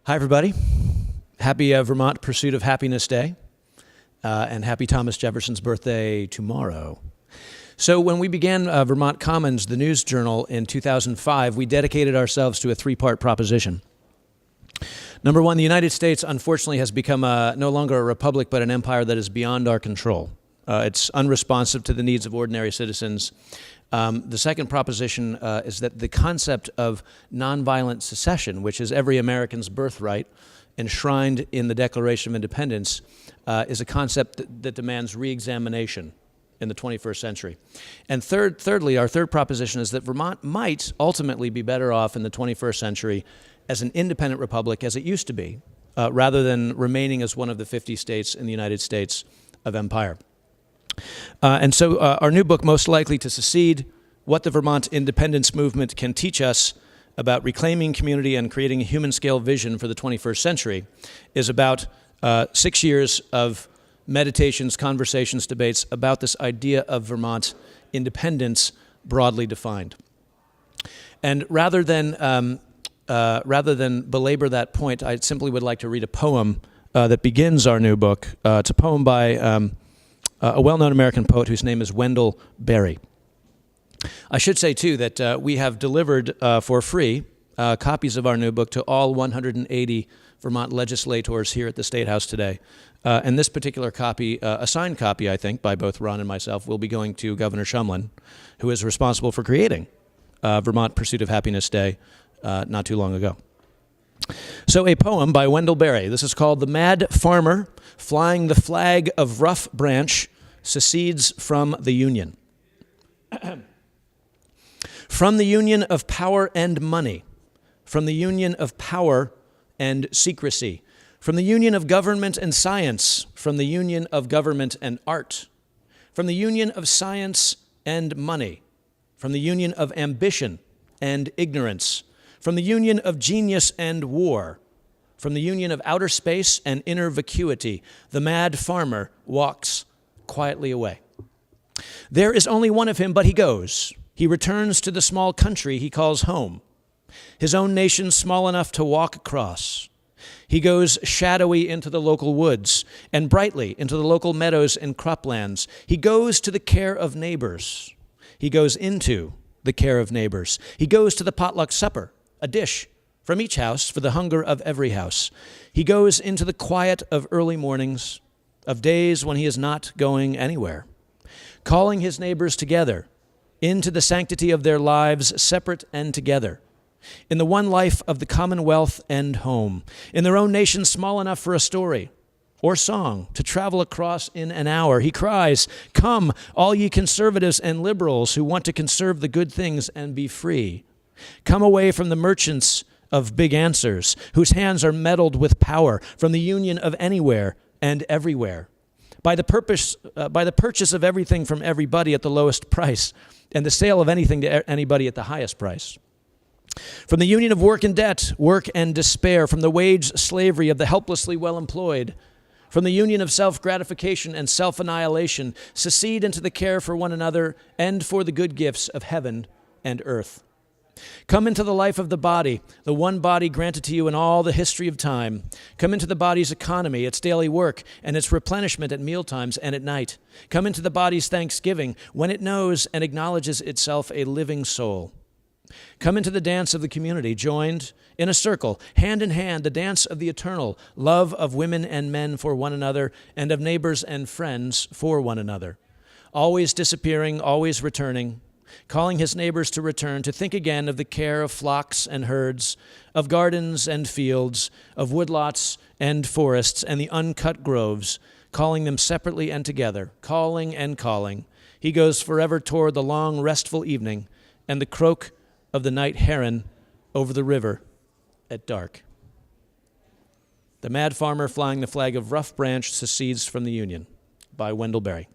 Hi, everybody. Happy Vermont Pursuit of Happiness Day, and happy Thomas Jefferson's birthday tomorrow. So when we began Vermont Commons, the news journal, in 2005, we dedicated ourselves to a three-part proposition. Number one, the United States, unfortunately, has become no longer a republic, but an empire that is beyond our control. It's unresponsive to the needs of ordinary citizens. The second proposition is that the concept of nonviolent secession, which is every American's birthright, enshrined in the Declaration of Independence, is a concept that demands re-examination in the 21st century. And thirdly, our third proposition is that Vermont might ultimately be better off in the 21st century as an independent republic as it used to be, rather than remaining as one of the 50 states in the United States of empire. And so our new book, Most Likely to Secede, What the Vermont Independence Movement Can Teach Us About Reclaiming Community and Creating a Human-Scale Vision for the 21st Century, is about 6 years of meditations, conversations, debates about this idea of Vermont independence broadly defined. And rather than belabor that point, I simply would like to read a poem that begins our new book. It's a poem by a well-known American poet whose name is Wendell Berry. I should say, too, that we have delivered for free copies of our new book to all 180 Vermont legislators here at the State House today. And this particular copy, a signed copy, I think, by both Ron and myself, will be going to Governor Shumlin, who is responsible for creating Vermont Pursuit of Happiness Day not too long ago. So a poem by Wendell Berry. This is called The Mad Farmer Flying the Flag of Rough Branch Secedes from the Union. From the union of power and money, from the union of power and secrecy, from the union of government and science, from the union of government and art, from the union of science and money, from the union of ambition and ignorance, from the union of genius and war, from the union of outer space and inner vacuity, the mad farmer walks quietly away. There is only one of him, but he goes. He returns to the small country he calls home, his own nation small enough to walk across. He goes shadowy into the local woods and brightly into the local meadows and croplands. He goes to the care of neighbors. He goes into the care of neighbors. He goes to the potluck supper, a dish from each house for the hunger of every house. He goes into the quiet of early mornings, of days when he is not going anywhere, calling his neighbors together into the sanctity of their lives, separate and together, in the one life of the commonwealth and home, in their own nation small enough for a story or song to travel across in an hour. He cries, "Come, all ye conservatives and liberals who want to conserve the good things and be free. Come away from the merchants of big answers, whose hands are meddled with power, from the union of anywhere and everywhere. By the purchase of everything from everybody at the lowest price, and the sale of anything to anybody at the highest price. From the union of work and debt, work and despair, from the wage slavery of the helplessly well-employed, from the union of self-gratification and self-annihilation, secede into the care for one another and for the good gifts of heaven and earth. Come into the life of the body, the one body granted to you in all the history of time. Come into the body's economy, its daily work, and its replenishment at mealtimes and at night. Come into the body's thanksgiving when it knows and acknowledges itself a living soul. Come into the dance of the community, joined in a circle, hand in hand, the dance of the eternal, love of women and men for one another, and of neighbors and friends for one another. Always disappearing, always returning, calling his neighbors to return, to think again of the care of flocks and herds, of gardens and fields, of woodlots and forests, and the uncut groves, calling them separately and together, calling and calling. He goes forever toward the long, restful evening and the croak of the night heron over the river at dark. The Mad Farmer Flying the Flag of Rough Branch Secedes from the Union, by Wendell Berry.